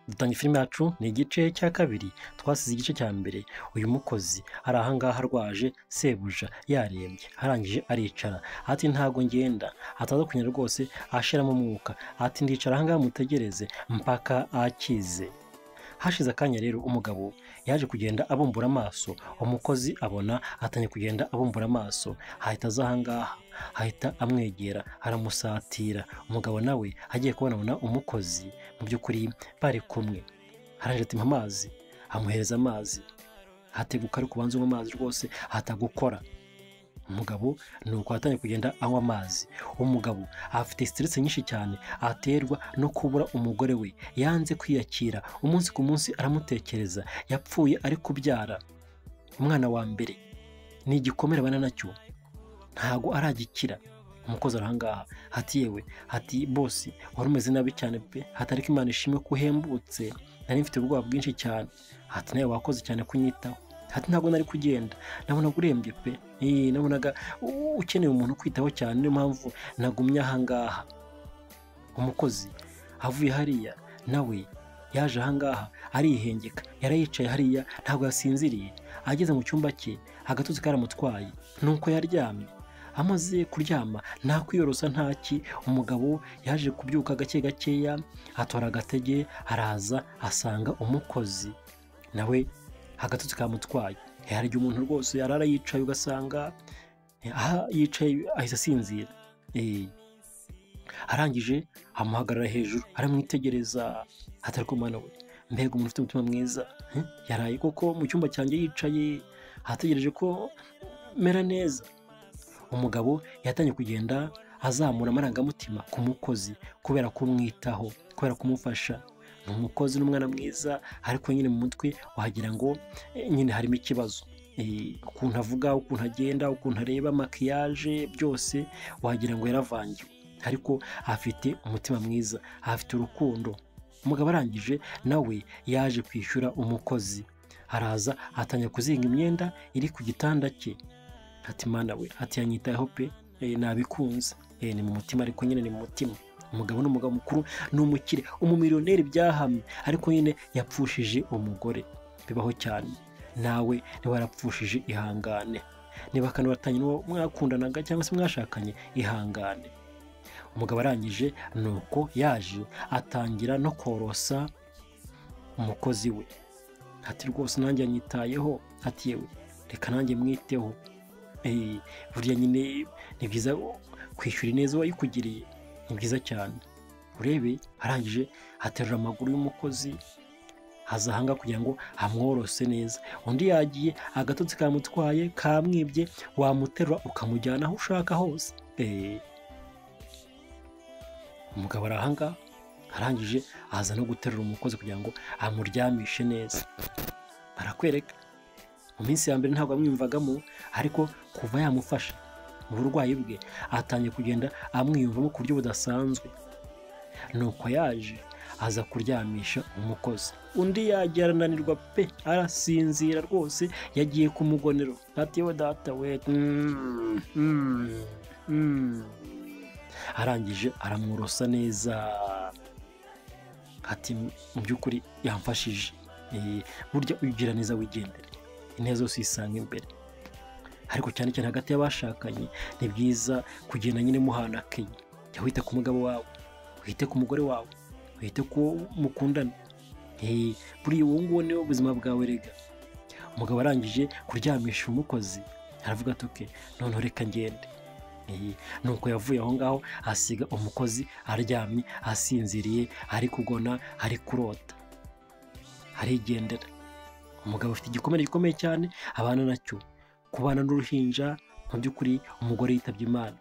dutanga filime yacu ni igice cya kabiri. Twasize igice cya mbere uyu mukozi ari ahangaha arwaje sebuja yarembye, arangije aricara ati ntago ngenda, ataza kunyura rwose ashiramo umwuka ati ndicara ahangaha mutegereze mpaka akize. Hashize akanya rero umugabo yaje kugenda abumbura amaso, umukozi abona atanye kugenda abumbura amaso, hahita aza ahangaha ahita amwegera aramusatira. Umugabo nawe agiye kubona umukozi mu by'ukuri bari kumwe, arangije ati mpa amazi, amuhereza amazi, hateguka ari kubanza unywa amazi rwose hatagukora. Umugabo nuko atanye kugenda anywa amazi. Umugabo afite stress nyinshi cyane aterwa no kubura umugore we, yanze kwiyakira, umunsi ku munsi aramutekereza, yapfuye ari kubyara umwana wa mbere, ni igikomere abana nacyo ntago aragikira. Umukozi arangaha ati yewe, ati bosi wari umeze nabi cyane pe, hatariko Imana ishimwe ko uhembutse, nari mfite ubwoba bwinshi cyane, ati nawe wakoze cyane kunyitaho, ati ntabwo nari kugenda, nabonaga urembye pe, nabonaga ukeneye umuntu kwitaho cyane, niyo mpamvu nagumye ahangaha. Umukozi avuye hariya nawe yaje ahangaha arihengeka, yarayicaye hariya ntabwo yasinziriye, ageze mu cyumba cye agatotsi karamutwaye, nuko yaryamye. Amaze kuryama nta kwiyorosa ntaki, umugabo yaje kubyuka gake gakeya, atora agatege araza asanga umukozi nawe agatotsi kamutwaye. Harya umuntu rwose yarara yicaye ugasanga aha yicaye ahise asinzira. Arangije amuhagarara hejuru aramwitegereza, atari ko mwana we mbega umuntu ufite umutima mwiza, yaraye koko mu cyumba cyanjye yicaye ategereje ko mera neza. Umugabo yatangiye kugenda azamura amarangamutima ku mukozi kubera kumwitaho, kubera kumufasha. Ni umukozi n'umwana mwiza, ariko nyine mu mutwe wagira ngo nyine harimo ikibazo. Ukuntu avuga, ukuntu agenda, ukuntu areba, makiyaje byose wagira ngo yaravangiwe, ariko afite umutima mwiza, afite urukundo. Umugabo arangije nawe yaje kwishyura umukozi, araza atangiye kuzinga imyenda iri ku gitanda cye. Ati mana we, ati yanyitayeho pe, nabikunze. Ni mu mutima, ariko nyine ni mu mutima. Umugabo n'umugabo mukuru, ni umukire, umumiliyoneri byahamye, ariko nyine yapfushije umugore. Bibaho cyane, nawe niba warapfushije ihangane, niba kandi watanye n'uwo mwakundanaga cyangwa se mwashakanye ihangane. Umugabo arangije nuko yaje atangira no korosa umukozi we, ati rwose nanjye yanyitayeho, ati yewe reka nanjye mwiteho. Burya nyine ni byiza kwishyura neza uwayikugiriye, ni byiza cyane. Urebe arangije aterura amaguru y'umukozi, aza ahanga kugira ngo amworose neza. Undi yagiye agatotsi kamutwaye kamwibye, wamuterura ukamujyana aho ushaka hose. Umugabo arahanga arangije aza no guterura umukozi kugira ngo amuryamishe neza. Barakwereka mu minsi ya mbere ntabwo amwiyumvagamo, ariko kuva yamufasha mu burwayi bwe atangiye kugenda amwiyumvamo ku buryo budasanzwe. Nuko yaje aza kuryamisha umukozi. Undi yagiye arananirwa pe, arasinzira rwose, yagiye ku mugonero, ati yewe data we. Arangije aramworosa neza, ati mu by'ukuri yamfashije. Burya ugira neza wigendere, inteza zose uyisanga imbere. Ariko cyane cyane hagati y'abashakanye ni byiza kugenda nyine muhana akenya. Jya wita ku mugabo wawe, wite ku mugore wawe, wite ko mukundana. Buriya uwo nguwo niwo buzima bwawe rega. Umugabo arangije kuryamisha umukozi aravuga ati oke, noneho reka ngende. Nuko yavuye aho ngaho asiga umukozi aryamye asinziriye, ari kugona, ari kurota, arigendera. Umugabo afite igikomere gikomeye cyane abana nacyo, kubana n'uruhinja. Mu by'ukuri umugore yitabye Imana.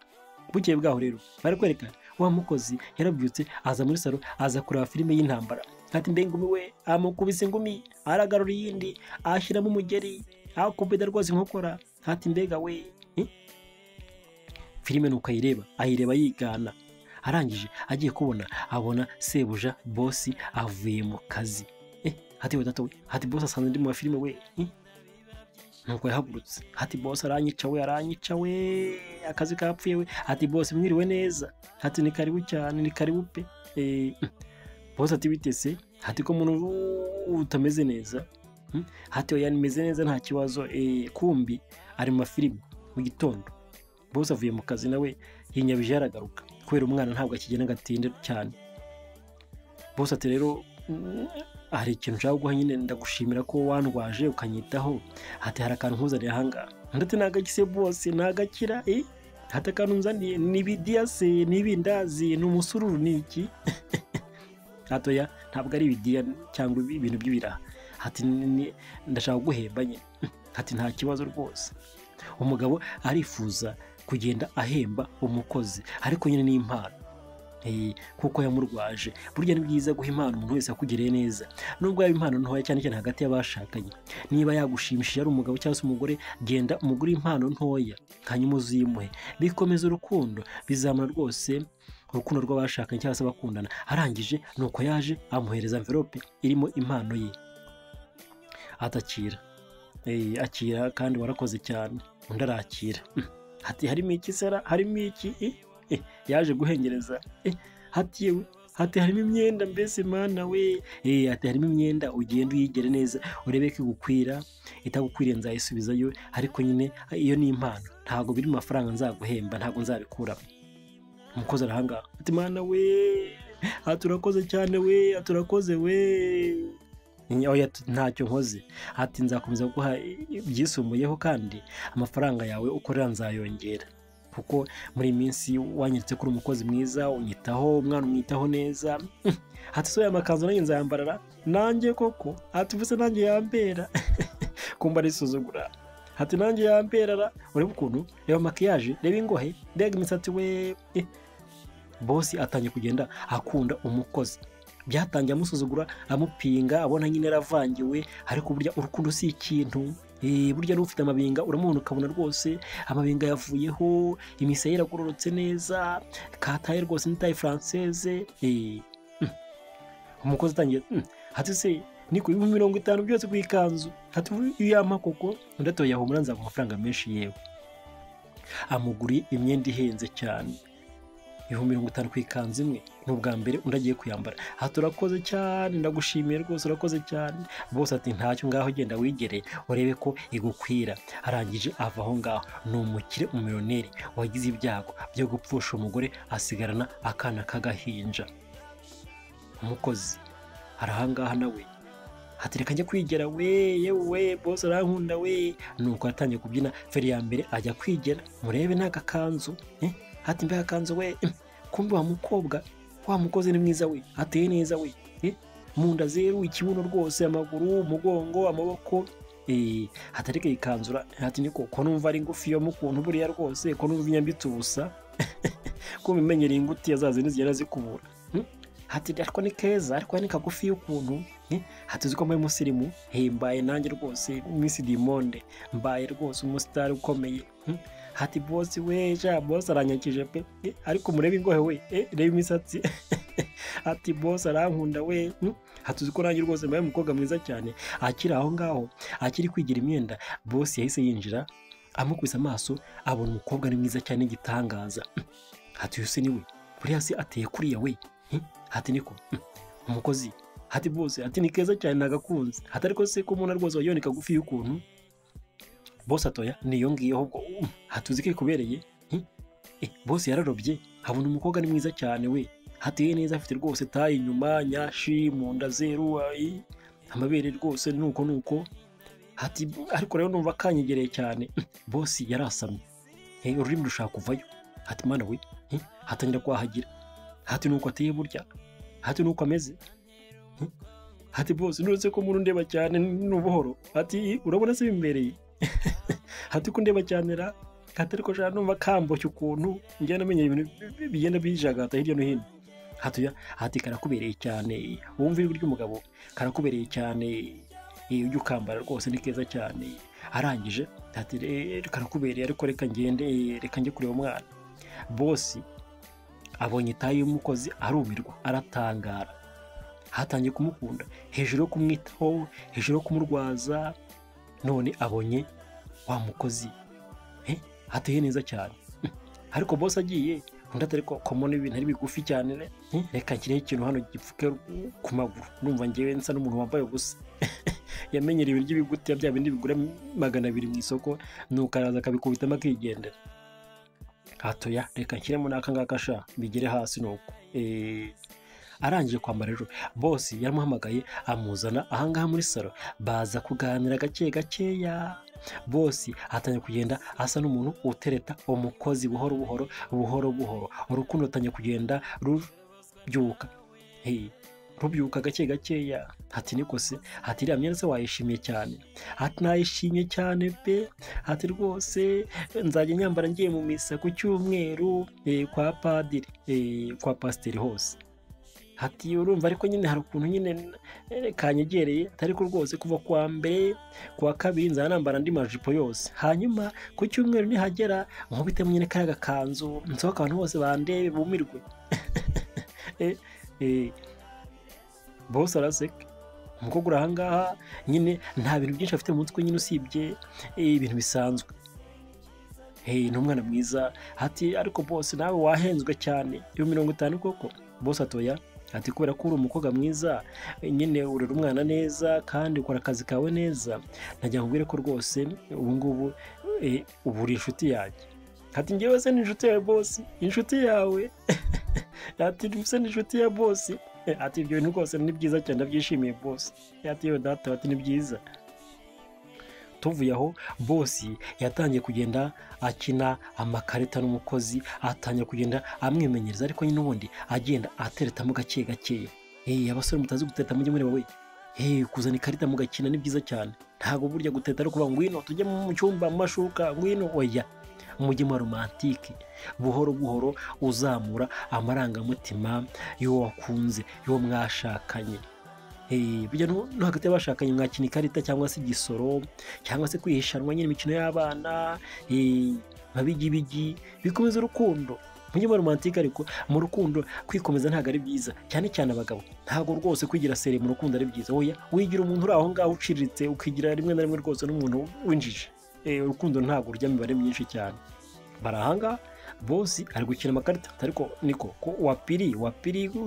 Bukeye bwaho rero bari kwerekana wa mukozi yarabyutse aza muri salo, aza kureba filime y'intambara. Ati mbe ngumi we, amukubise ingumi, aragarura iyindi, ashyiramo umugeri, akubita rwose inkokora. Ati mbega we. Filime nuko ayireba yigana. Arangije agiye kubona abona sebuja bosi avuye mu kazi. Ati we data we, ati bosi asanzwe ndi mu filime we. Nuko yahagurutse, ati bosi aranyica we, akazi kapfuye we. Ati bosi mwiriwe neza, ati ni karibu cyane, ni karibu pe. bose ati bitese hati ko umuntu utameze neza hati oya nimeze neza nta kibazo kumbi ari mu mafilime mu gitondo bose avuye mu kazi nawe yinyabije yaragaruka kubera umwana ntabwo akigenda gatinde cyane bose ati rero hari ikintu nshaka guha nyine ndagushimira ko wandwaje ukanyitaho hati hari akantu nkuzaniye ahangaha ndetse nagakise bose nagakira hati akantu nzaniye n'ibidiyase n'ibindazi n'umusururu n'iki hatoya ntabwo ari ibidiya cyangwa ibintu by'ibiraha hati ndashaka guhemba nyine hati nta kibazo rwose umugabo arifuza kugenda ahemba umukozi ariko nyine n'impano kuko yamurwaje burya ni byiza guha impano umuntu wese akugereye neza nubwo yaba impano ntoya cyane cyane hagati y'abashakanye niba yagushimishije ari umugabo cyangwa se umugore genda umugure impano ntoya hanyuma uzimuhe bikomeza urukundo bizamura rwose urukundo rw'abashakanye cyangwa se abakundana arangije nuko yaje amuhereza envelope irimo impano ye atakira akira kandi warakoze cyane undi arakira hati harimo iki sara harimo iki yaje guhengereza hati yewe hati harimo imyenda mbese mana we hati harimo imyenda ugenda uyigere neza urebe ko igukwira itagukwiriye nzayisubizayo ariko nyine iyo ni impano ntabwo biri mu mafaranga nzaguhemba ntabwo nzabikuraho umukozi arahangaha ati mana we turakoze cyane we turakoze we ntacyo nkoze hati nzakomeza guha byisumbuyeho kandi amafaranga yawe ukorera nzayongera kuko muri iyi minsi wanyeretse ko uri umukozi mwiza unyitaho umwana umwitaho neza hati so amakanzu nanjye nzayambarara nanjye koko hati uvuze nanjye yambera kumva arisuzugura hati nanjye yamberara urebe ukuntu reba makiyaje reba ingohe mbega imisatsi we bosi atangiye kugenda akunda umukozi byatangiye amusuzugura amupinga abona nyine yaravangiwe ariko burya urukundo si ikintu burya n'ufite amabinga uramubona ukabona rwose amabinga yavuyeho imisaya iragororotse neza kataye rwose n'itaye française umukozi atangiye hati se ni ku 50 byose ku ikanzu hati yampa koko ndatoye ahumura nzaga amafaranga menshi yewe amuguri imyenda ihenze cyane 50 ku ikanzu imwe n'ubwa mbere undagiye kuyambara hati urakoze cyane ndagushimiye rwose urakoze cyane bose ati ntacyo ngaho genda wigere urebe ko igukwira arangije ava aho ngaho ni umukire umiliyoneri wagize ibyago byo gupfusha umugore asigarana akana k'agahinja umukozi arahangaha nawe hati reka njya kwigera we yewe bose arankunda we nuko yatangiye kubyina feri ya mbere ajya kwigera murebe n'aka kanzu hati mbe akanzu we kumbe wa mukobwa wa mukozi ni mwiza we ateye neza we munda zeru ikibuno rwose amaguru umugongo amaboko hatareke ikanzura hati niko ko numva ari ngufi yo mukuntu buriya rwose ko numva inyambitse ubusa ko bimenyereye inguti yazaze nizigera zikubura hati ariko ni keza ariko ni kagufi y'ukuntu hati uziko mbaye musirimu mbaye nanjye rwose Miss Diamond mbaye rwose umustar ukomeye hati boss we ja boss aranyakije pe ariko murebe ingohe we reba imisatsi hati boss arankunda we hati uziko nanjye rwose mbaye umukobwa mwiza cyane akiri aho ngaho akiri kwigira imyenda boss yahise yinjira amukubise amaso abona umukobwa ni mwiza cyane gitangaza hati yose ni we buriya se ateye kuriya we hati niko umukozi hati bose hati ni keza cyane nagakunze hati ariko se ko umuntu rwose wayonika gufi y'ukuntu bose atoya niyo ngiyeho ubwo hatuzi ko kubereye bose yararobye habona umukobwa ni mwiza cyane we hati neza afite rwose tayi inyuma nyashi munda zeru amabere rwose nuko hati ariko rero numva kanyegereye cyane bose yarasamye ururimi rushaka kuvayo hati mana we hatangira kwahagira hati nuko ateye burya hati nuko ameze hati bose nuretse ko umuntu ndeba cyane n'ubuhoro hati urabona se bimbereye hati ko ndeba cyane ra hati ariko shaka numva kamboshye ukuntu njye namenye ibintu bigenda bijagata hirya no hino hati karakubereye cyane wumva ijwi ry'umugabo karakubereye cyane ujye ukambara rwose ni keza cyane arangije hati karakubereye ariko reka njye kureba umwana bosi abonye itayi y'umukozi arumirwa aratangara hatangiye kumukunda hejuru yo kumwitaho hejuru yo kumurwaza none abonye wa mukozi hateye neza cyane ariko boss agiye undi atari ko mbona ibintu ari bigufi cyane reka nshyireho ikintu hano gipfuke ku maguru, numva ngewe nsa n'umuntu wambaye ubusa. Yamenyera ibiryo bigutiya bya bindi bigura 200 mu isoko, nuko araza akabikubitamo akigendera. Hatoya reka nshyiremo n'aka ngaka sha bigere hasi nuko. Arangije kwambara rero boss yaramuhamagaye amuzana ahangaha muri salo, baza kuganira gake gakeya. Boss atangiye kugenda asa n'umuntu utereta umukozi buhoro buhoro, urukundo atangiye kugenda rubyuka. Rubyuka gake gakeya. Ati niko se, ati iriya myenda se wayishimiye cyane? Ati nayishimye cyane pe, ati rwose nzajya nyambara ngiye mu misa ku cyumweru kwa padiri, kwa pasiteri hose. Ati urumva ariko nyine hari ukuntu nyine kanyegereye, atari ko rwose kuva kwa mbere kwa kabiri nzajya nambara andi majipo yose, hanyuma ku cyumweru nihagera nkubitemo nyine kariya gakanzu nsohoka abantu bose bandebe bumirwe. Boss araseka. Umukobwa uri ahangaha nyine nta bintu byinshi afite mu mutwe nyine usibye ibintu bisanzwe. Ni umwana mwiza. Ati ariko boss nawe wahenzwe cyane, 50 koko. Boss atoya, ati kubera ko uri umukobwa mwiza nyine urera umwana neza kandi ukora akazi kawe neza, najya nkubwire ko rwose ubu ngubu ubu uri inshuti yanjye. Ati ngewe se ni inshuti yawe boss? Inshuti yawe? Ati se ni inshuti ya boss? Ati ibyo bintu rwose ni byiza cyane, ndabyishimiye boss. Ati yo data, ati ni byiza. Tuvuye aho boss yatangiye kugenda akina amakarita n'umukozi, atangiye kugenda amwimenyereza, ariko nyine ubundi agenda ateretamo gake gake. Abasore mutazi guteta mujye mureba we. Kuzana ikarita mugakina ni byiza cyane. Ntago burya guteta ari kuvuga ngwino tujye mu cyumba amashuka ngwino, oya. Mujye mu romantike buhoro uzamura amarangamutima y'uwo wakunze, y'uwo mwashakanye. Bijya no hagati y'abashakanye mwakina ikarita cyangwa se igisoro cyangwa se kwihishanwa nyine imikino y'abana, babigi bikomeza urukundo. Mujye mu romantike, ariko mu rukundo kwikomeza ntago ari byiza, cyane cyane abagabo. Ntago rwose kwigira sere mu rukundo ari byiza, oya. Wigira umuntu uri aho ngaho uciriritse, ukigira rimwe na rimwe rwose n'umuntu winjije. Urukundo ntago rujya imibare myinshi cyane. Barahanga boss ari gukina amakarita, ariko niko ko wapiri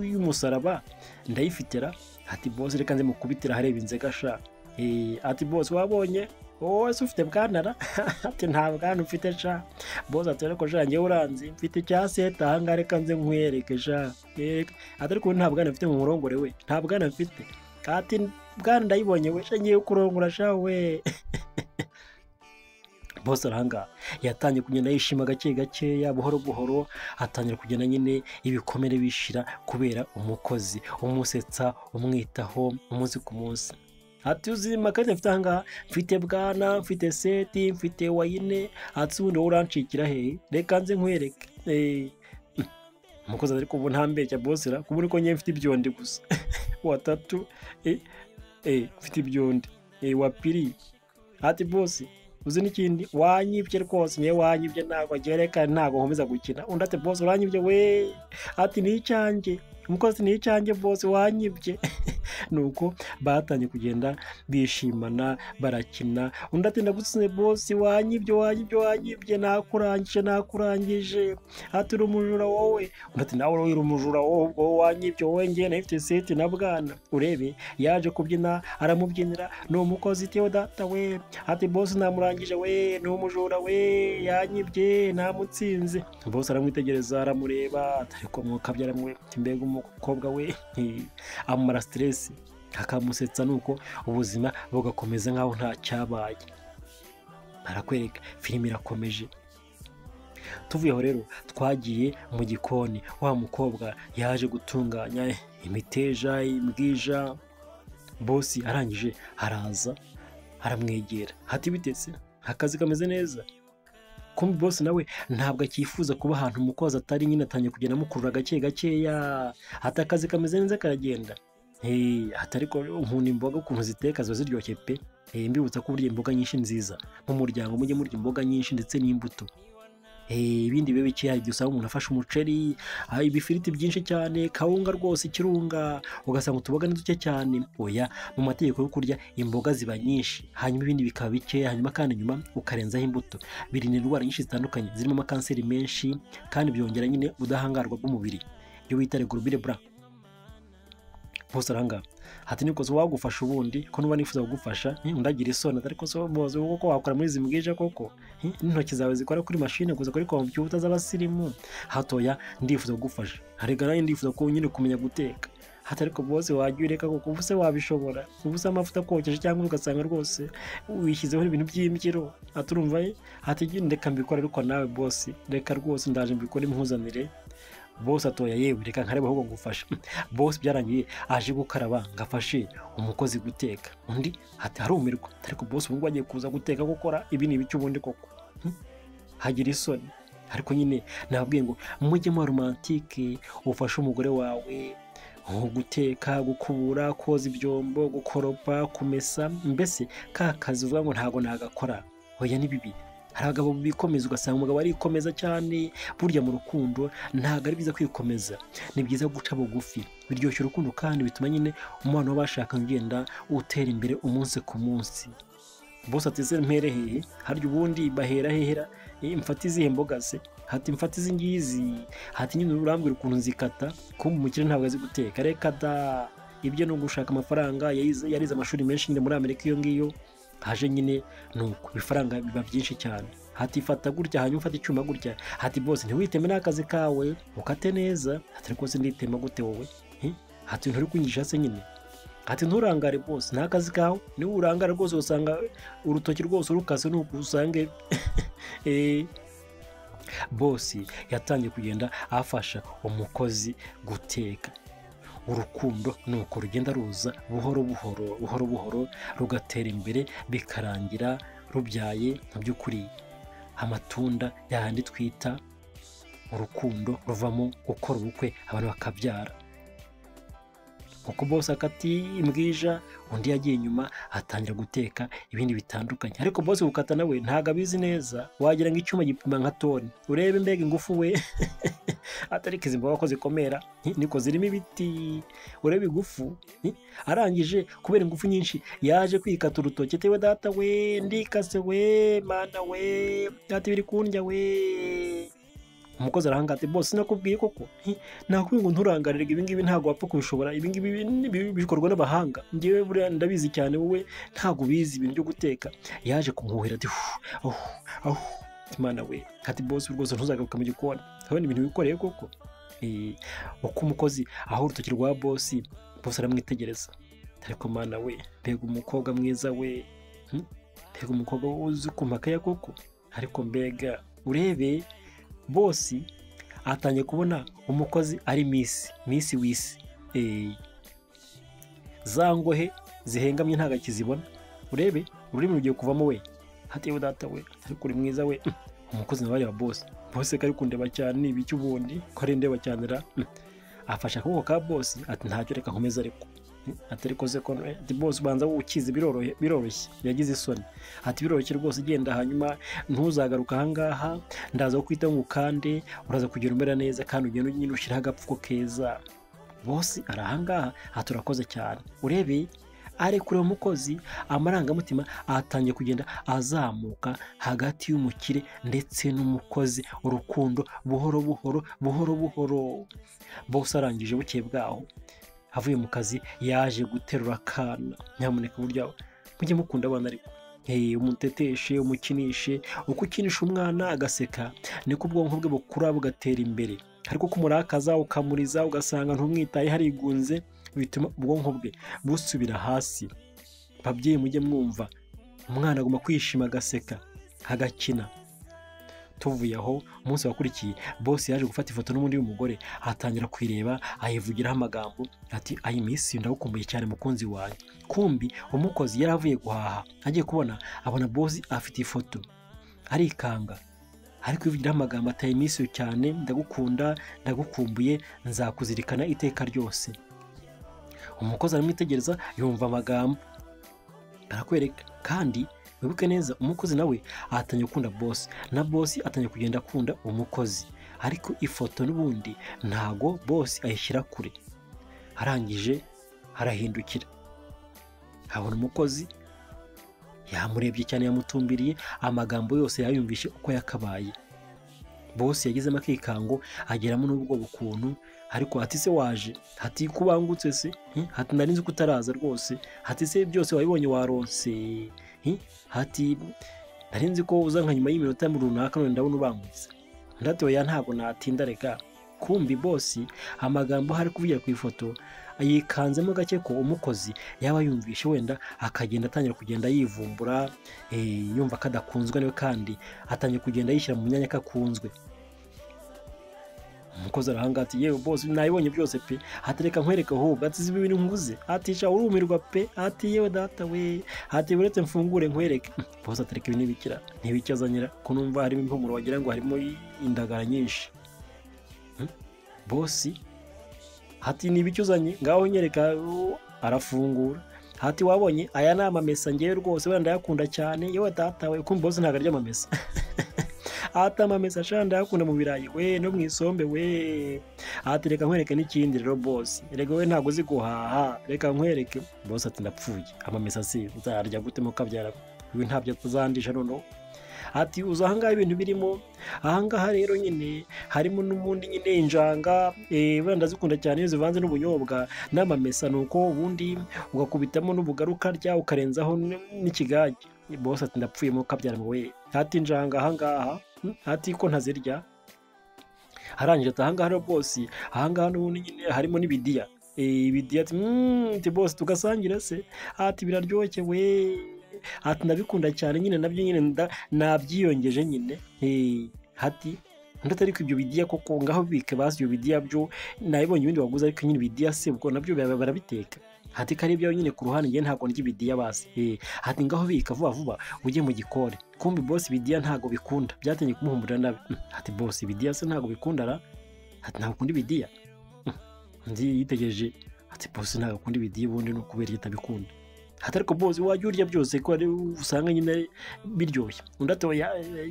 y'umusaraba ndayifitira. Ati boss reka nze mukubitira hareba inzega sha. Ati boss wabonye wowe se ufite bwanara? Ati nta bwana ufite sha. Boss ati ariko sha ngewe uranzi mfite cyaseta ahanga reka nze nkwereke sha. Ati ariko nta bwana mfite mu murongore we, nta bwana mfite. Ati bwana ndayibonye we sha, ngiye kurongora sha we. Boss arahanga yatangiye kugenda yishima gake gakeya buhoro, atangira kugenda nyine ibikomere bishira kubera umukozi umusetsa umwitaho umunsi ku munsi. Ati uzi makarita mfite ahangaha, mfite bwana, mfite seti, mfite wayine. Ati ubundi wowe urancikira he? Reka nze nkwereke. Umukozi ariko ubu ntambeshya boss ra, kuba uriko nyine mfite ibyondi gusa. Watatu mfite ibyondi. Wapiri. Ati boss uzi n'ikindi wanyibye rwose, niye wanyibye ntago gereka ntago nkomeza gukina. Undi ati boss uranyibye we. Ati ni icyanjye umukozi, ni icyanjye boss wanyibye. Nuko batanye kugenda bishimana barakina. Undi ati ndagutsinze boss, wanyibye nakurangije. Ati uri umujura wowe. Undi ati nawe uri umujura wowe, wanyibye wowe, ngiye nafite seti na bwana. Urebe yaje kubyina aramubyinira, ni umukozi tiyo data we. Ati boss namurangije we, ni umujura we, yanyibye namutsinze. Boss aramwitegereza aramureba, ariko mukabyara mwe mbega umukobwa we. Amara stress akamusetsa, nuko ubuzima bugakomeza nkaho nta cyabaye. Barakwereka filime irakomeje. Tuvuyeho rero twagiye mu gikoni, wa mukobwa yaje gutunganya imiteja imbwija. Boss arangije araza aramwegera, ati bitese akazi kameze neza? Kumbe boss nawe ntabwo akifuza kuba ahantu umukozi atari, nyine atangiye kugenda amukurura gake gakeya. Ati akazi kameze neza karagenda. Atari ko nkunda imboga ukuntu ziteka ziba ziryoshye pe. Mbibutsa ko burya imboga nyinshi nziza mu muryango, mujye murya imboga nyinshi ndetse n'imbuto. ibindi bibe bikeya igihe usanga umuntu afashe umuceri, ibifiriti byinshi cyane, kawunga rwose ikirunga, ugasanga utuboga ni duke cyane. Oya, mu mategeko yo kurya imboga ziba nyinshi, hanyuma ibindi bikaba bikeya, hanyuma kandi nyuma ukarenzaho imbuto. Birinda indwara nyinshi zitandukanye zirimo amakanseri menshi, kandi byongera nyine ubudahangarwa bw'umubiri, iyo bita globule blanc. Bose aranga hati niko zo wagufasha ubundi ko nuba nifuza kugufasha undagira isoni, ariko so boze uko wakora muri zimubwije koko intoki zawe zikora kuri machine kuza kuri computer z'abasirimu. Hatoya ndifuza kugufasha, harega nayo ndifuza ko nyine kumenya guteka. Hati ariko bose wajya ureka koko ubuse wabishobora, ubuse amafuta kokeje cyangwa ugasanga rwose wishyizeho ibintu by'imbyiro. Aturumva hati ndeka mbikora, ariko nawe bose reka rwose ndaje mbikora impuzanire. Bose atoya yewe reka nkareba ahubwo ngufasha. Bose byarangiye aje gukaraba ngafashe umukozi guteka, undi hati harumirwa, ariko bose ubu agiye kuza guteka gukora ibi ni ibiki ubundi koko hagira isoni. Ariko nyine nabwiye ngo mujye mu romantike, ufashe umugore wawe guteka, gukubura, koza ibyombo, gukoropa, kumesa, mbese ka kazi uvuga ngo ntago nagakora. Oya ni bibi. Hari abagabo bikomeza ugasanga umugabo arikomeza cyane. Burya mu rukundo ntago ari byiza kwikomeza, ni byiza guca bugufi. Biryoshya urukundo kandi bituma nyine umwana w'abashakanye ugenda utera imbere umunsi ku munsi. Bose ateze mpere hehe, harya ubundi bahera hehera mfata izihe mboga se? Hati mfata izi ngizi, hati nyine urambwira ukuntu nzikata, kumbe umukire ntabwo azi guteka. Reka da, ibyo no gushaka amafaranga, yarize amashuri menshi muri Amerika iyo ngiyo, haje nyine nuko ibifaranga biba byinshi cyane. Hati fata gutya, hanyuma ufata icyuma gutya. Hati bose ntiwiteme n'akazi kawe ukate neza. Hati rwose nditema gute wowe? Hati nturi kunyigisha se nyine. Hati nturangare bose, nta kazi kawe. Niba urangara rwose usanga urutoki rwose urukase nuko usange bosi yatangiye kugenda afasha umukozi guteka. Urukundo nuko rugenda ruza buhoro buhoro rugatera imbere, bikarangira rubyaye mu by'ukuri amatunda yahandi twita urukundo ruvamo gukora ubukwe, abantu bakabyara. Uko bose akati imbwija, undi yagiye inyuma atangira guteka ibindi bitandukanye. Ariko bose gukata nawe ntago abizi neza, wagira ngo icyuma gipima nka toni. Urebe mbega ingufu we atari kizimba wako zikomera niko zirimo ibiti. Urebe igufu arangije kubera ingufu nyinshi yaje kwikata urutoki. Tewe data we, ndikase we, mana we, ati biri kundya we. Umukozi arahangate bose nakubwiye koko, nakubwiye ngo nturangarire ibi ngibi, ntago wapfa kubishobora. Ibi ngibi bikorwa n'abahanga, ngewe buriya ndabizi cyane, wowe ntago bizi ibintu byo guteka. Yaje kumuhira ati Imana we, ati bose rwose ntuzagaruka mu gikoni, abona ibintu bikoreye koko. Uko umukozi aho urutoki rwa bose aramwitegereza, ariko mana we, mbega umukobwa mwiza we, mbega umukobwa uzi kumpaka ya koko. Ariko mbega urebe bosi atangiye kubona umukozi ari misi wisi. Za ngohe zihengamye ntago akizibona. Urebe ururimi rugiye kuvamo we, hati data we, ariko uri mwiza we. Umukozi nawe ya bose kari kundeba cyane, ibiki ubundi ko ari ndeba cyane ra. Afasha akaboko ka bosi ati ntacyo, reka nkomeza ariko. Atari koze ko ati bose banza ukize biroroshye. Yagize isoni ati biroroshye rwose, genda hanyuma ntuzagaruka ahangaha, ndaza kwita ngo ukande, uraza kugira umera neza kandi ugenda nyine ushyiraho agapfuko keza. Bose arahangaha aturakoze cyane. Urebe ari kureba umukozi, amarangamutima atangiye kugenda azamuka hagati y'umukire ndetse n'umukozi. Urukundo buhoro buhoro. Bose arangije bukeye bwaho avuye mu kazi yaje guterura akana. Nyamuneka burya mujye mukunda abana, ariko umuteteshe, umukinishe. Uko ukinisha umwana agaseka niko ubwonko bwe bukura bugatera imbere. Ariko kumurakaza ukamuriza ugasanga ntumwitaye harigunze, bituma ubwonko bwe busubira hasi. Babyeyi mujye mwumva, umwana agomba kwishima agaseka agakina. Tuvuye aho umunsi wakurikiye bosi yaje gufata ifoto n'umundi w'umugore, atangira kwireba ayivugiraho amagambo ati ayi misi ndagukumbuye cyane mukunzi wanjye. Kumbi umukozi yaravuye guhaha, agiye kubona abona bosi afite ifoto, arikanga, ariko yivugiraho amagambo ati ayi misi cyane, ndagukunda, ndagukumbuye, nzakuzirikana iteka ryose. Umukozi aramwitegereza yumva amagambo, arakwereka kandi wibuke neza umukozi nawe ahatangiye gukunda bosi, na bosi atangiye kugenda akunda umukozi, ariko ifoto n'ubundi ntago bosi ayishyira kure. Arangije arahindukira abona umukozi yamurebye cyane, yamutumbiriye, amagambo yose yayumvishe uko yakabaye. Bosi yagizemo akikango, ageramo n'ubwo bukuntu, ariko ati se waje, ati kubangutse se, ati nari nzi ko utaraza rwose, ati se byose wabibonye waronse, ati nari nzi ko uza nka nyuma y'iminota runaka none ndabona ubangutse. Ndati oya ntabwo natinda reka. Kumbi bosi amagambo hari kuvugira ku ifoto yikanzemo gake ko umukozi yaba yumvishe, wenda akagenda atangira kugenda yivumbura, yumva ko adakunzwe nawe kandi atangiye kugenda yishyira mu myanya kakunzwe. Umukozi arahanga ati yewe bosi nabibonye byose pe, ati reka nkwereke ahubwo, ati zibi bintu nkuze, ati sha urumirwa pe, ati yewe data we, ati buretse mfungure nkwereke. Bosi ati reka ibi nibikira ntibicazanyira ko numva harimo impumuro wagira ngo harimo indagara nyinshi. Bosi ati nibicyuzanye ngaho nyereka, arafungura, ati wabonye aya ni amamesa ngewe rwose wenda ndayakunda cyane, yewe data we. Kumbe bosi ntabwo arya amamesa ati amamesa sha ndayakunda mu birayi we no mu isombe we. Ati reka nkwereke n'ikindi rero bosi, reka we ntabwo uzi guhaha, reka nkwereke. Bosi ati ndapfuye, amamesa si uzarya gute mu kabyara, ibi ntabyo tuzandisha noneho. Ati uza ahangaha ibintu birimo ahangaha rero nyine harimo n'ubundi nyine injanga, wenda zikunda cyane iyo zivanze n'ubunyobwa n'amamesa, nuko ubundi ugakubitamo n'ubugaru ukarya ukarenzaho n'ikigage. Bosi ati ndapfuye mu kabyara we, ati injanga ahangaha, ati ko ntazirya. Arangije ati ahangaha rero bosi, ahangaha n'ubundi nyine harimo n'ibidiya, ibidiya. Ati bosi tugasangira se, ati biraryoshye we, ati ndabikunda cyane nyine, nabyo nyine nabyiyongeje nyine. Ati ndatari ko ibyo bidiya koko ngaho bike basi ibyo bidiya byo nabibonye ibindi waguze, ariko nyine bidiya se ubwo nabyo barabiteka. Ati kari byawe nyine ku ruhande ngiye ntabwo ndya ibidiya basi. Ati ngaho bika vuba vuba ujye mu gikore. Kumbi bosi ibidiya ntabwo bikunda, byatenye kumuhumurira nabi. Ati bosi ibidiya se ntabwo bikunda ra, ati ntabwo ukunda ibidiya. Ndi yitegereje, ati bosi ntabwo ukunda ibidiya ubundi no kubera itabikunda. Ati ariko bosi wajya urya byose ko ari usanga nyine biryoshye. Undi ati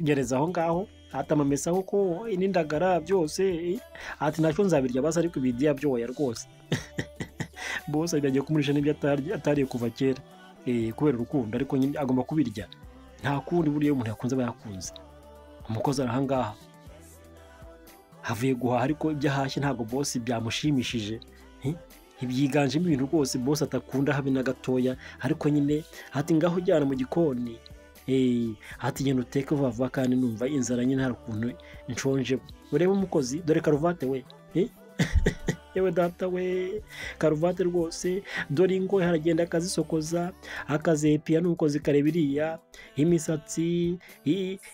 gereza aho ngaho, ati amamesa ko n'indagara byose, ati ntacyo nzabirya basi, ariko ibidiya byoya rwose. Bosi agiye kumurisha n'ibyo atariye kuva kera, kubera urukundo, ariko nyine agomba kubirya, nta kundi buriya umuntu yakunze aba yakunze. Umukozi arahangaha havuye guhaha, ariko ibyo ahashye ntabwo bosi byamushimishije, ibyiganjemo ibintu rwose bosi atakunda habe na gatoya. Ariko nyine ati ngaho ujyana mu gikoni, ati genda uteke vuba vuba kandi numva inzara nyine hari ukuntu nshonje. Urebe umukozi dore karuvate we, yewe data we, karuvate rwose dore ingohe haragenda akazisokoza akazepiya, nuko zikareba iriya imisatsi,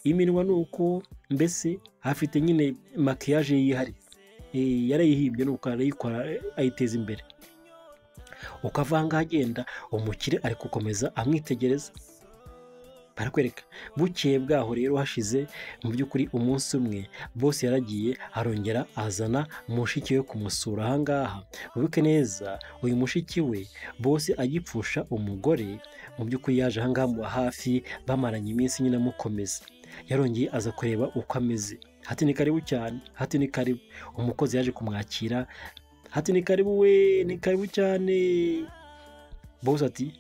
iminwa, nuko mbese afite nyine makiyaje yihari, yarayihimbye nuko arayikora ayiteza imbere. Ukavanga agenda umukire ari gukomeza amwitegereza. Barakwereka bukeye bwaho rero hashize mu by'ukuri umunsi umwe, bosi yaragiye arongera azana mushiki we kumusura ahangaha. Wibuke neza uyu mushiki we bosi agipfusha umugore, mu by'ukuri yaje ahangaha mu hafi, bamaranye iminsi nyine amukomeza. Yarongeye aza kureba uko ameze, ati ni karibu cyane, ati ni karibu. Umukozi yaje kumwakira, ati ni karibu we, ni karibu cyane. Bosi ati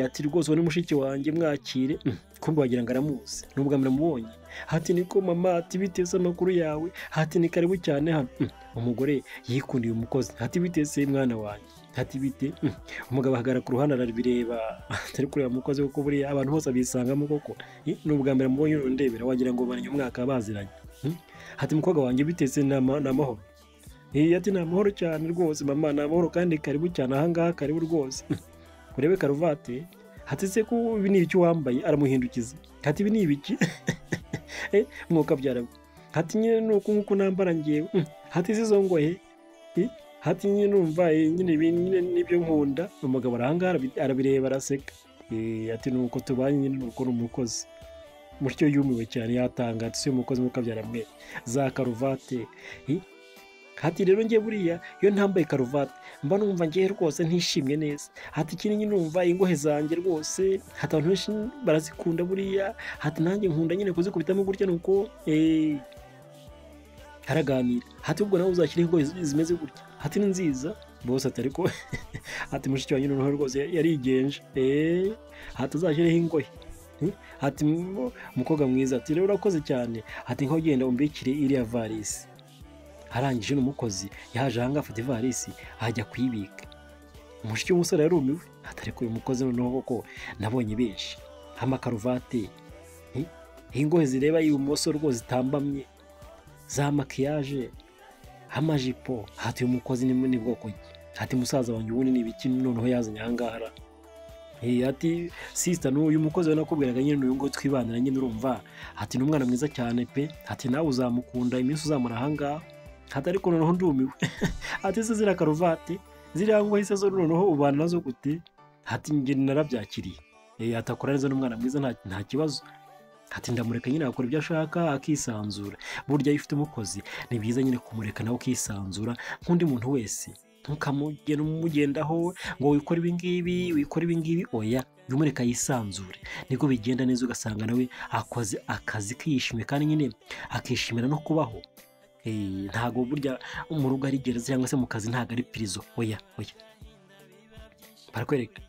ati rwose ni mushiki wanjye mwakire. Kumbe wagira ngo aramuzi, nubwo muramubonye. Ati niko mama, ati biteze amakuru yawe, ati ni karibu cyane hano. Umugore yikundiye umukozi, ati biteze mwana wanjye, ati bite. Umugabo ahagara ku ruhande arabireba, atari kureba umukozi kuko buriya abantu bose abisangamo koko. Nubwo mubonye urundebera wagira ngo baranye umwaka baziranye. Ati mukobwa wanjye biteze n'amahoro. Ati ni amahoro cyane rwose mama, ni amahoro kandi karibu cyane ahangaha, karibu rwose. Urebe karuvate, ati se ko ibi ni ibiki wambaye, aramuhindukiza. Ati ibi ni ibiki mwuka byara. Ati nyine nuko nkuko nambara ngewe. Ati zizo ngohe, ati nyine numva nyine ibi nibyo nkunda. Umugabo arahanga arabireba araseka. Ati nuko tubanye nyine nuko umukozi. Mutyo yumiwe cyane yatanga, ati se umukozi mwuka byara mwe za karuvate. hati rero njye buriya iyo ntambaye karuvati mba numva ngiye rwose ntishimye neza, hati ikindi nyine numva ingohe zanjye rwose hati abantu benshi barazikunda buriya, hati nanjye nkunda nyine kuzikubitamo gutya nuko haraganira, hati ubwo nawe uzashyira ingohe zimeze gutya, hati ni nziza bose ati ariko hati mushiki wanjye noneho rwose yarigenje, hati uzashyireho ingohe, hati umukobwa mwiza, ati rero urakoze cyane, hati nko genda umbikire iriya varisi. Arangije n'umukozi yaje ahangaha afata ivarisi ajya kuyibika, umushiki w'umusore yarumiwe, ati ariko uyu mukozi noneho koko nabonye benshi amakaruvati, ingohe zireba ibumoso rwose zitambamye, za makiyaje, amajipo, hati uyu mukozi ni bwoko ki, hati musaza wanjye ubundi ni ibiki noneho yazanye ahangaha, hati sister n'uyu mukozi we nakubwiraga nyine uyu ngo twibanira nyine urumva, hati ni umwana mwiza cyane pe, hati nawe uzamukunda iminsi uzamura ahangaha, hati ariko noneho ndumiwe hati se ziriya karuvati ziriya ngohe se zo noneho ubana nazo gute, hati njye narabyakiriye, atakora neza n'umwana mwiza nta kibazo, hati ndamureka nyine akora ibyo ashaka akisanzura, burya iyo ufite umukozi ni byiza nyine kumureka nawe ukisanzura nk'undi muntu wese, ntukamugenda umugendaho ngo wikore ibi ngibi, oya umureka yisanzure, nibwo bigenda neza ugasanga nawe akoze akazi kiyishimiye kandi nyine akishimira no kubaho. Ntago burya mu rugo ari gereza cyangwa se mu kazi ntago ari prison, oya barakwereka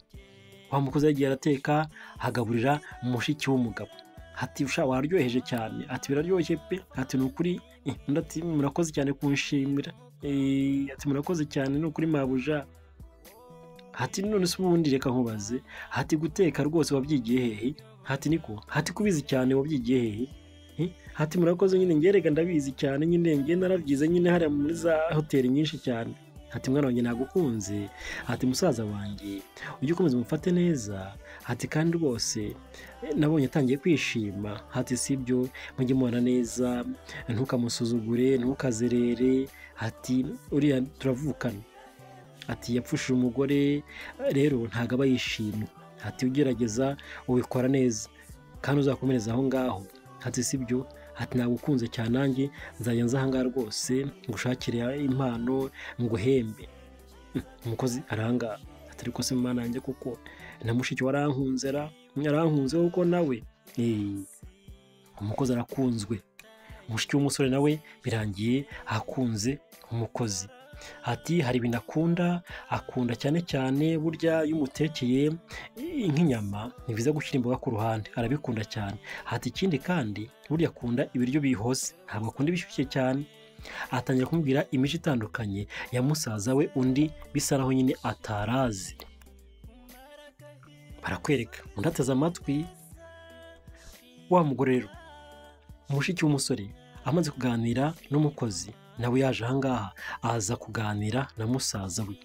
wa mukozi yagiye arateka hagaburira mushiki w'umugabo, hati waryoheje cyane, hati biraryoshye pe, hati ni ukuri, ati murakoze cyane kunshimira, ati murakoze cyane ni ukuri mabuja, hati none se ubundi reka nkubaze, hati guteka rwose wabyigiye hehe, hati niko, hati kubizi cyane wabyigiye hehe, hati murakoze nyine ngereka ndabizi cyane nyine nge narabyize nyine hariya muri za hoteli nyinshi cyane, hati mwana wanjye nagukunze, hati musaza wanjye ujye ukomeza umufate neza, hati kandi rwose nabonye atangiye kwishima, hati sibyo mujye mubana neza, ntukamusuzugure ntukazerere, hati uriya turavukana, hati yapfushije umugore rero ntago aba yishimye, hati ugerageza ubikora neza kandi uzakomereza aho ngaho, hati sibyo, hati nagukunze cyane nanjye nzajya nza ahangaha rwose ngushakire impano nguhembe. Umukozi arangaha, ati ariko se mwana yanjye kuko na mushiki warankunze kuko nawe, umukozi arakunzwe, umushiki w'umusore nawe birangiye akunze umukozi, hati hari ibintu akunda cyane cyane, burya iyo umutekeye nk'inyama ni byiza gushyira imboga ku ruhande, arabikunda cyane, hati ikindi kandi burya akunda ibiryo bihose, ntabwo akunda ibishyushye cyane, atangira kumubwira imico itandukanye ya musaza we undi bisa naho nyine atarazi, barakwereka undi ateze amatwi. Wa mugore rero umushiki w'umusore amaze kuganira n'umukozi nawe yaje ahangaha aza kuganira na musaza we,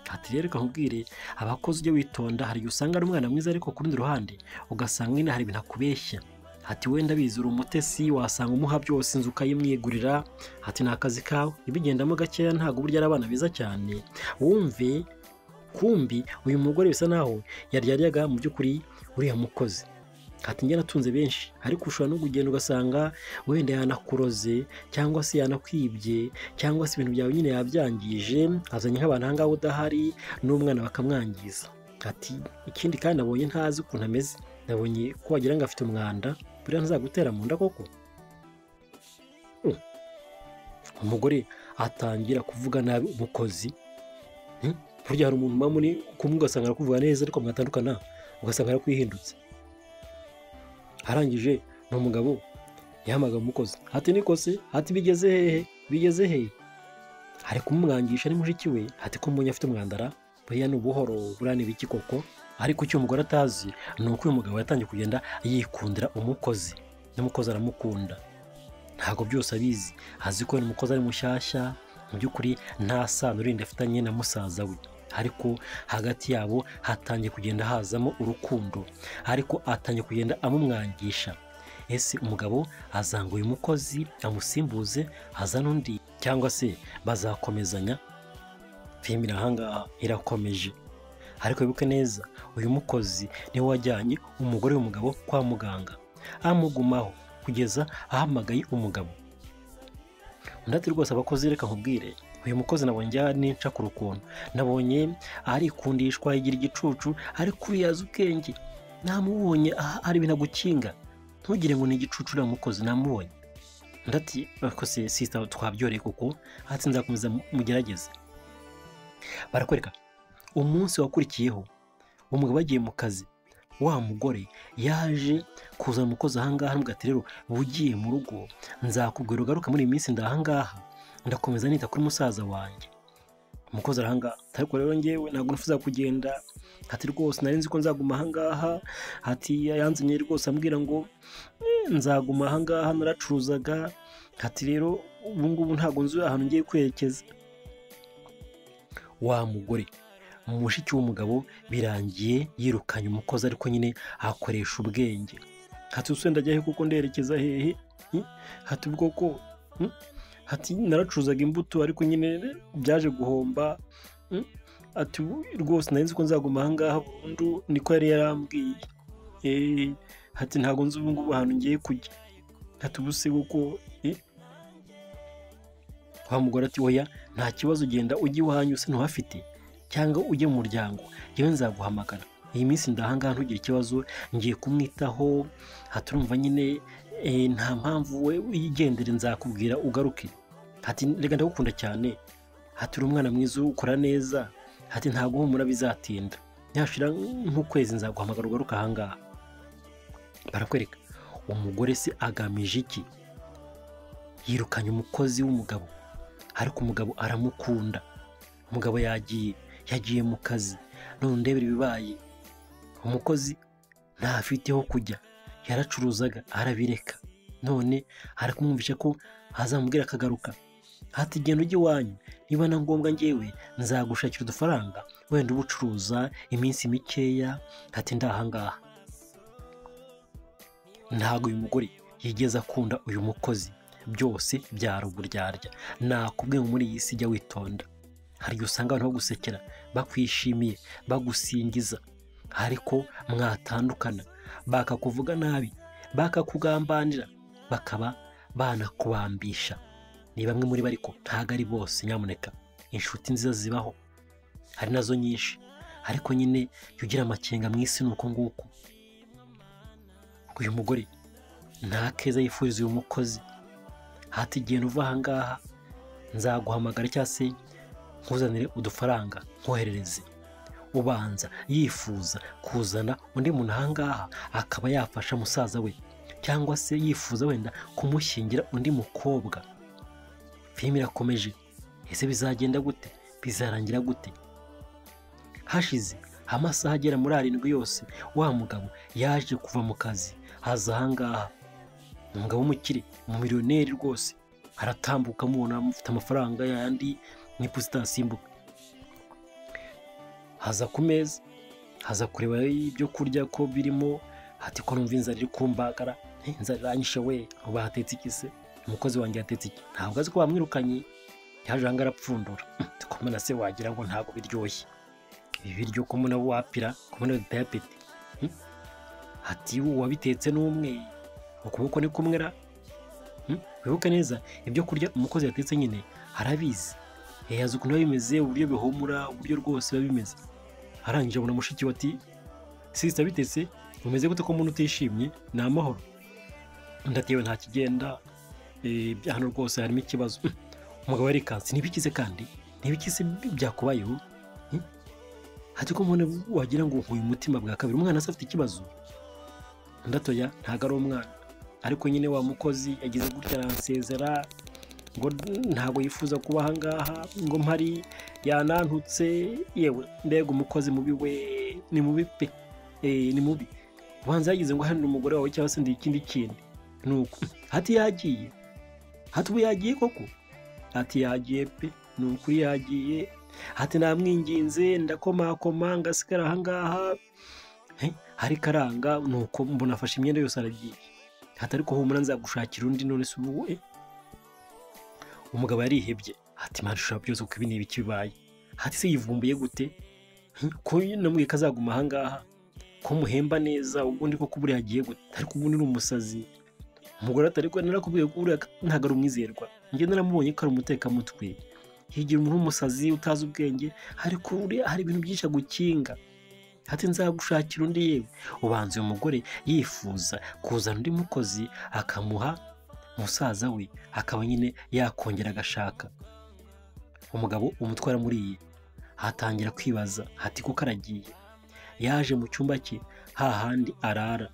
hati rero reka nkubwire abakozi ujye witonda, hari igihe usanga ari umwana mwiza ariko ku rundi ruhande ugasanga nyine hari ibintu akubeshya, hati wenda bizi uri umutesi wasanga umuha byose inzu ukayimwigurira, hati ni akazi kawe ibigendamo gakeya, ntabwo burya ari abana beza cyane, wumve kumbi uyu mugore bisa naho yaryaryaga mu by'ukuri uriya mukozi, hati njye natunze benshi ariko ushobora no kugenda ugasanga wenda yanakuroze cyangwa se yanakwibye cyangwa se ibintu byawe nyine yabyangije, azanye nk'abantu ahangaha udahari n'umwana bakamwangiza, hati ikindi kandi nabonye ntazi ukuntu ameze, nabonye ko wagira ngo afite umwanda, buriya ntazagutera mu nda koko. Umugore atangira kuvuga nabi umukozi, burya hari umuntu muba muri kumwe ugasanga arakuvuga neza ariko mwatandukana ugasanga arakwihindutse, arangije ni umugabo yahamagaye umukozi, hati nikose, hati bigeze hehe, ari kumumwangisha ni mushiki we, hati ko mbonye afite umwandara, buriya ni ubuhoro, buriya ni ibiki koko, ariko icyo umugore atazi ni uko uyu mugabo yatangiye kugenda yikundira umukozi, n'umukozi aramukunda, ntabwo byose abizi, azi ko umukozi ari mushyashya, mu by'ukuri nta sano rindi afitanye na musaza we, ariko hagati yabo hatangiye kugenda hazamo urukundo, ariko atangiye kugenda amumwangisha, ese umugabo azanga uyu mukozi amusimbuze azana undi cyangwa se bazakomezanya? Filime ahangaha irakomeje, ariko wibuke neza uyu mukozi niwe wajyanye umugore w'umugabo kwa muganga, amugumaho kugeza ahamagaye umugabo. ndati rwose abakozi reka nkubwire uyu mukozi nabonye n'inca ku rukuntu nabonye arikundishwa yigira igicucu ariko uyaza ubwenge namubonye hari ibintu agukinga ntugire ngo ni igicucu uriya mukozi namubonye ndati bakose sisita twabyoreye kuko hati nzakomeza mugerageze barakwereka umunsi wakurikiyeho umugabo agiye mu kazi wa mugore yaje kuzana umukozi ahangaha n'ubwati rero bugiye mu rugo nzakubwira ugaruka muri iyi minsi ndahangaha ndakomeza nita kuri musaza wanjye umukozi ahangaha ariko rero ngewe ntabwo nifuza kugenda hati rwose nari nzi ko nzaguma ahangaha hati yanzanye rwose ambwira ngo nzaguma ahangaha naracuruzaga hati rero ubu ngubu ntabwo nzi ahantu ngiye kwerekeza wa mugore mushiki w'umugabo birangiye yirukanye umukozi ariko nyine akoresha ubwenge hati usenda ajya he kuko nderekeza hehe hati ubwo ko hati naracuruzaga imbuto ariko nyine byaje guhomba ati rwose nari nzi ko nzaguma ahangaha burundu niko yari yarambwiye hati ntabwo nzi ubu ngubu ahantu ngiye kujya hati ubuse kuko wa mugore ati oya nta kibazo ugenda ujye iwanyu se ntuhafite cyangwa ujye mu muryango yewe nzaguhamagara iyi minsi ndahangaha ntugire ikibazo ngiye kumwitaho haturumva nyine nta mpamvu we wigendere nzakubwira ugaruke hati reka ndagukunda cyane hati uri umwana mwiza ukora neza hati ntabwo humura bizatinda nyashira nk'ukwezi nzaguhamagara ugaruka ahangaha barakwereka umugore se agamije iki yirukanye umukozi w'umugabo ariko umugabo aramukunda umugabo yagiye mu kazi none ndebera ibibaye umukozi ntafiteho kujya yaracuruzaga arabireka none arakumwumvisha ko azamubwira akagaruka hati genda ujye iwanyu niba na ngombwa ngewe nzagushakira udufaranga wenda ubucuruza iminsi mikeya hati ndahangaha ntabwo uyu mugore yigeze akunda uyu mukozi byose byari uburyarya nakubwiye muri iyi si jya witonda hari igihe usanga abantu bagusekera bakwishimiye bagusingiza ariko mwatandukana bakakuvuga nabi bakakugambanira bakaba banakubambisha ni bamwe muri bo ariko ntabwo ari bose nyamuneka inshuti nziza zibaho hari nazo nyinshi ariko nyine iyo ugira amakenga mu isi ni uko nguko uyu mugore nta keza yifuriza uyu mukozi hati genda uva ahangaha nzaguhamagara cyangwa se nkuzanire udufaranga nkoherereze ubanza yifuza kuzana undi muntu ahangaha akaba yafasha musaza we cyangwa se yifuza wenda kumushyingira undi mukobwa filime irakomeje ese bizagenda gute bizarangira gute hashize amasaha agera muri 7 yose wa mugabo yaje kuva mu kazi haza ahangaha umugabo w'umukire umumiliyoneri rwose aratambuka mubona amufite amafaranga yandi n'iposita asimbuka haza ku meza haza kureba ibyo kurya ko birimo hati ko numva inzara iri kumbagara inzara iranyishe we batetse iki se umukozi wanjye yatetse iki ntabwo azi ko bamwirukanye yaje ahanga arapfundura tukomana se wagira ngo ntabwo biryoshye ibi biryo ko muna wapira ko muna bitayapeti hati wabitetse n'umwe ukuboko ni kumwera wibuke neza ibyo kurya umukozi yatetse nyine arabizi yazi ukuntu biba bimeze uburyo bihumura uburyo rwose biba bimeze arangije abona mushiki we ati sisita bitetse umeze gute ko umuntu utishimye ni amahoro ndatewe nta kigenda hano rwose harimo ikibazo umugabo yarikanse ntibikize kandi ntibikize byakubayeho hati ko mbona wagira ngo uyu mutima bwa kabiri umwana se afite ikibazo ndatoya ntago ari umwana ariko nyine wa mukozi yagize gutya aransezera ngo ntabwo yifuza kuba ahangaha ngo mpari yanantutse yewe mbega umukozi mubi we ni mubi pe ni mubi ubanza yagize ngo hano umugore wawe cyangwa se ndi ikindi kintu nuko hati yagiye hati ubu yagiye koko hati yagiye pe nukuri yagiye hati namwinginze ndakomakoma ngasigara ahangaha hari karanga nuko mbona afashe imyenda yose aragiye hati ariko humura nzagushakira undi none se ubu umugabo yarihebye hati marusha byose uko ibintu bikibaye hati se yivumbuye gute ko namwe kazaguma ahangaha ko muhemba neza ubundi ko kuburi yagiye gute ariko ubundi ni umusazi umugore atari ko narakubwiye ko uriya ntabwo ari umwizerwa, njye naramubonye ko ari umutekamutwe, yigira umuntu w'umusazi utazi ubwenge, ariko hari ibintu byinshi agukinga, ati nzagushakira undi yewe. Ubanza uyu mugore yifuza kuzana undi mukozi akamuha musaza we, akaba nyine yakongera agashaka. Umugabo umutwara muri iyi hatangira kwibaza hati kuko aragiye. Yaje mu cyumba cye hahandi arara,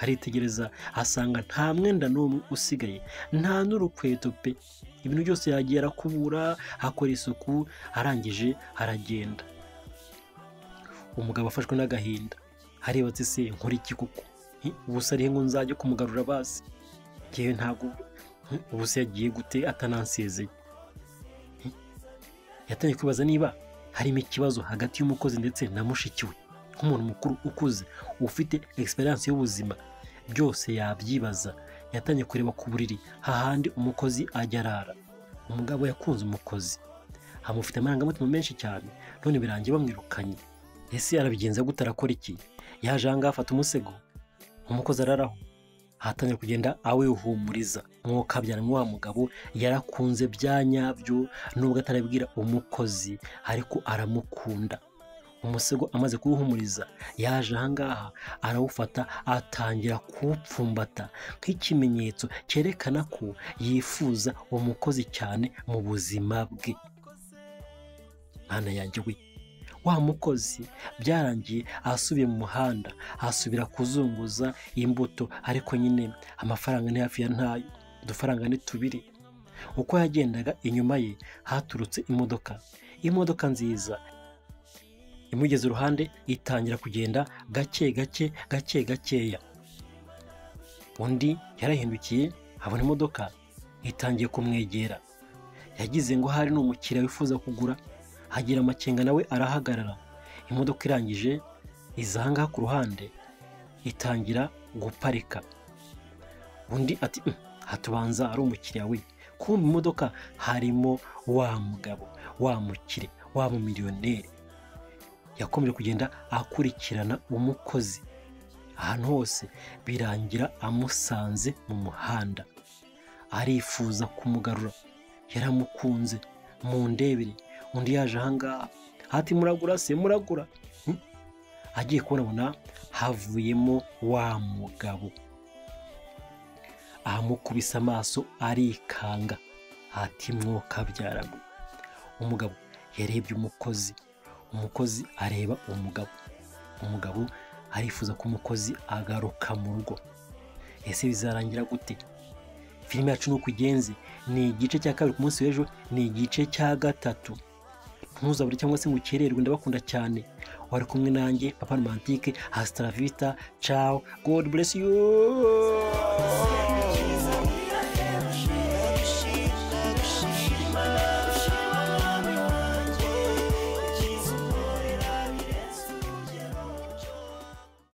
aritegereza asanga nta mwenda n'umwe usigaye, nta n'urukweto pe, ibintu byose yagiye arakubura, akora isuku, arangije aragenda. Umugabo afashwe n'agahinda, areba ati se nkora iki kuko ubu se arihe ngo nzajye kumugarura basi, ngewe ntabwo ubu se yagiye gute atanansezeye. Yatangiye kwibaza niba harimo ikibazo hagati y'umukozi ndetse na mushiki we. Nk'umuntu mukuru ukuze ufite experience y'ubuzima, byose yabyibaza. Yatangiye kureba ku buriri hahandi umukozi ajya arara. Umugabo yakunze umukozi, amufite amarangamutima menshi cyane, none birangiye bamwirukanye. Ese arabigenza gute, arakora iki? Yaje ahangaha afata umusego umukozi araraho, ahatangira kugenda awihumuriza. Mwuka byarimo wa mugabo yarakunze bya nyabyo, nubwo atarabwira umukozi ariko aramukunda. Umusego amaze kuwuhumuriza, yaje ahangaha arawufata atangira kuwupfumbata nk'ikimenyetso cyerekana ko yifuza umukozi cyane mu buzima bwe. Mana yanjye we, wa mukozi byarangiye asubiye mu muhanda, asubira kuzunguza imbuto, ariko nyine amafaranga ni hafi ya ntayo, udufaranga ni tubiri. Uko yagendaga inyuma ye haturutse imodoka nziza, imugeze iruhande itangira kugenda gake gakeya. Undi yarahindukiye abona imodoka itangiye kumwegera, yagize ngo hari n'umukiriya wifuza kugura, hagira amakenga nawe arahagarara. Imodoka irangije izanga ku ruhande itangira guparika. Undi ati hatubanza ari umukiriya we, kumva imodoka harimo wa mugabo, wa mukire, wa mumiliyoneri. Yakomeje kugenda akurikirana umukozi ahantu hose, birangira amusanze mu muhanda. Arifuza kumugarura, yaramukunze, mu ndebere. Undi yaje ahangaha hati muragura se, muragura. Agiye kubona havuyemo wa mugabo, ahamukubise amaso arikanga, hati mwoka byaragwe. Umugabo yarebye umukozi areba umugabo arifuza ko umukozi agaruka mu rugo. Ese bizarangira gute? Filime yacu nuko igenze, ni igice cya kabiri ku munsi w'ejo, ni igice cya gatatu. Ntuzabure cyangwa se ngukererwe, ndabakunda cyane. Wari kumwe nanjye Papa Romantique. Hasta la vista, ciao, God bless you.